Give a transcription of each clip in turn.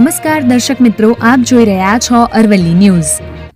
નમસ્કાર દર્શક મિત્રો, આપ જોઈ રહ્યા છો અરવલ્લી ન્યૂઝ।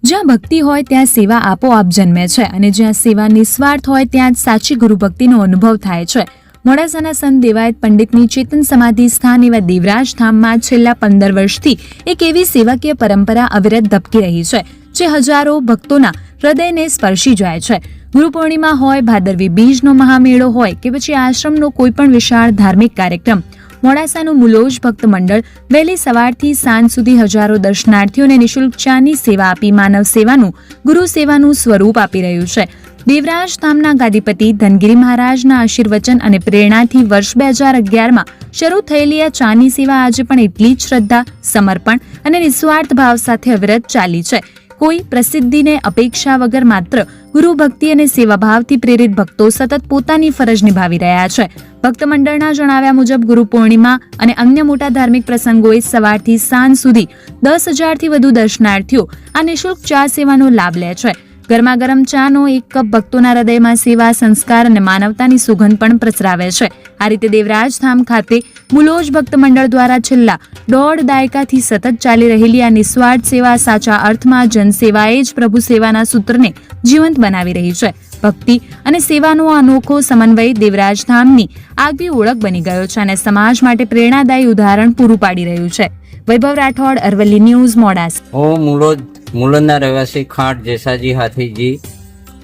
જ્યાં ભક્તિ હોય ત્યાં સેવા આપોઆપ જન્મે છે અને જ્યાં સેવા નિસ્વાર્થ હોય ત્યાં જ સાચી ગુરુભક્તિનો અનુભવ થાય છે। મોડાસાના સંત દેવાયત પંડિતની ચેતન સમાધિ સ્થાન એવા દેવરાજ ધામમાં છેલ્લા 15 વર્ષથી એક એવી સેવાકીય પરંપરા અવિરત ધબકી રહી છે જે હજારો ભક્તોના હૃદયને સ્પર્શી જાય છે। ગુરુ પૂર્ણિમા હોય, ભાદરવી બીજનો મહામેળો હોય કે પછી આશ્રમનો કોઈ પણ વિશાળ ધાર્મિક કાર્યક્રમ, મોડાસાનું મુલોજ ભક્ત મંડળ વહેલી સવારથી સાંજ સુધી હજારો દર્શનાર્થીઓને નિઃશુલ્ક ચાની સેવા આપી માનવ સેવાનું, ગુરુ સેવાનું સ્વરૂપ આપી રહ્યું છે। દેવરાજ ધામના ગાદીપતિ ધનગિરી મહારાજના આશીર્વચન અને પ્રેરણાથી વર્ષ 2011માં શરૂ થયેલી આ ચાની સેવા આજે પણ એટલી જ શ્રદ્ધા, સમર્પણ અને નિસ્વાર્થ ભાવ સાથે અવિરત ચાલી છે। કોઈ પ્રસિદ્ધિને અપેક્ષા વગર માત્ર ગુરુ ભક્તિ અને સેવાભાવથી પ્રેરિત ભક્તો સતત પોતાની ફરજ નિભાવી રહ્યા છે। ભક્ત મંડળના જણાવ્યા મુજબ ગુરુ પૂર્ણિમા અને અન્ય મોટા ધાર્મિક પ્રસંગોએ સવારથી સાંજ સુધી 10,000થી વધુ દર્શનાર્થીઓ આ નિઃશુલ્ક ચા સેવાનો લાભ લે છે। ગરમા ગરમ ચાનો એક કપ ભક્તોના હૃદયમાં સેવા, સંસ્કાર અને માનવતાની સુગંધ પણ પ્રસરાવે છે। આ રીતે દેવરાજ ધામ ખાતે મુલોજ ભક્ત મંડળ દ્વારા છેલ્લા 1.5 દાયકાથી સતત ચાલી રહેલી આ નિસ્વાર્થ સેવા સાચા અર્થમાં જનસેવાએ જ પ્રભુ સેવાના સૂત્રને જીવંત બનાવી રહી છે। ભક્તિ અને સેવાનો આ અનોખો સમન્વય દેવરાજ ધામની આગવી ઓળખ બની ગયો છે અને સમાજ માટે પ્રેરણાદાયી ઉદાહરણ પૂરું પાડી રહ્યું છે। વૈભવ રાઠોડ, અરવલ્લી ન્યૂઝ, મોડાસા। મુલનના રહેવાસી ખાંટ જેસાજી હાથીજી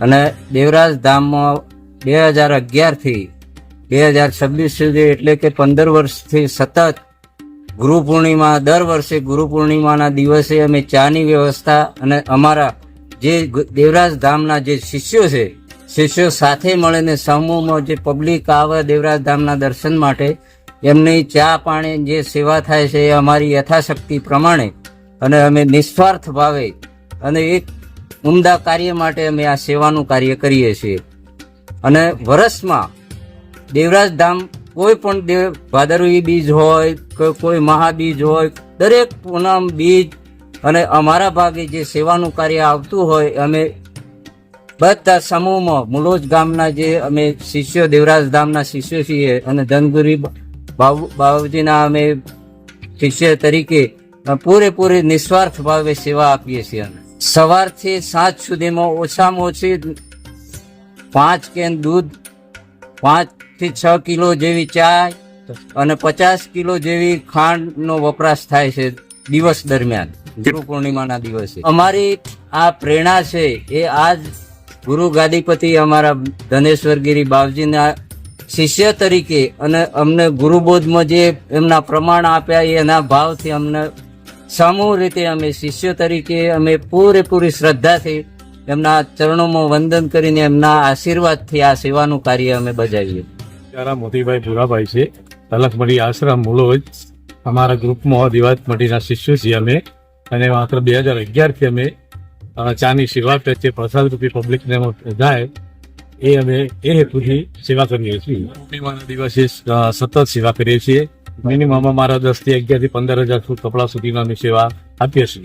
અને દેવરાજ ધામમાં 2011થી 2026 સુધી એટલે કે 15 વર્ષથી સતત ગુરુ પૂર્ણિમા, દર વર્ષે ગુરુ પૂર્ણિમાના દિવસે અમે ચાની વ્યવસ્થા અને અમારા જે દેવરાજ ધામના જે શિષ્યો છે, શિષ્યો સાથે મળીને સમૂહમાં જે પબ્લિક આવે દેવરાજ ધામના દર્શન માટે, એમની ચા પાણી જે સેવા થાય છે એ અમારી યથાશક્તિ પ્રમાણે અને અમે નિસ્વાર્થ ભાવે અને એક ઉમદા કાર્ય માટે અમે આ સેવાનું કાર્ય કરીએ છીએ। અને વર્ષમાં દેવરાજ ધામ કોઈ પણ ભાદરવી બીજ હોય કે કોઈ મહાબીજ હોય, દરેક પૂનમ, બીજ અને અમારા ભાગે જે સેવાનું કાર્ય આવતું હોય, અમે બધા સમૂહમાં મુલોજ ગામના જે અમે શિષ્યો, દેવરાજ ધામના શિષ્યો છીએ અને ધનગુરી બાબુજીના અમે શિષ્ય તરીકે પૂરેપૂરી નિસ્વાર્થ ભાવે સેવા આપીએ છીએ। સવારથી સાંજ સુધીમાં ઓછામાં ઓછી 5 કેન દૂધ, 5 થી 6 કિલો જેવી ચા અને 50 કિલો જેવી ખાંડનો વપરાશ થાય છે દિવસ દરમિયાન, ગુરુ પૂર્ણિમાના દિવસે। અમારી આ પ્રેરણા છે એ આજ ગુરુ ગાદીપતિ અમારા ધનેશ્વરગીરી બાવજીના શિષ્ય તરીકે અને અમને ગુરુબોધમાં જે એમના પ્રમાણ આપ્યા એના ભાવથી અમને સમૂહ રીતે અમે શિષ્યો તરીકે અમે પૂરેપૂરી શ્રદ્ધાથી એમના ચરણોમાં વંદન કરીને એમના આશીર્વાદથી આ સેવાનું કાર્ય અમે બજાવીએ। મારા મોતીભાઈ ભુરાભાઈ છે, તલકમઢી આશ્રમ મુલોજ। અમારા ગ્રુપમાં દેવાયતમઢીના શિષ્યો છીએ અમે, અને માત્ર 2011થી અમે ચાની સેવા પ્રત્યે પ્રસાદ રૂપી પબ્લિકને જાય એ અમે એ હેતુથી સેવા કરીએ છીએ। પૂર્ણિમાના દિવસે સતત સેવા કરીએ છીએ। મિનિમમ અમારા 10 થી 11 થી 15 હજાર કપડા સુધીમાં અમે સેવા આપીએ છીએ।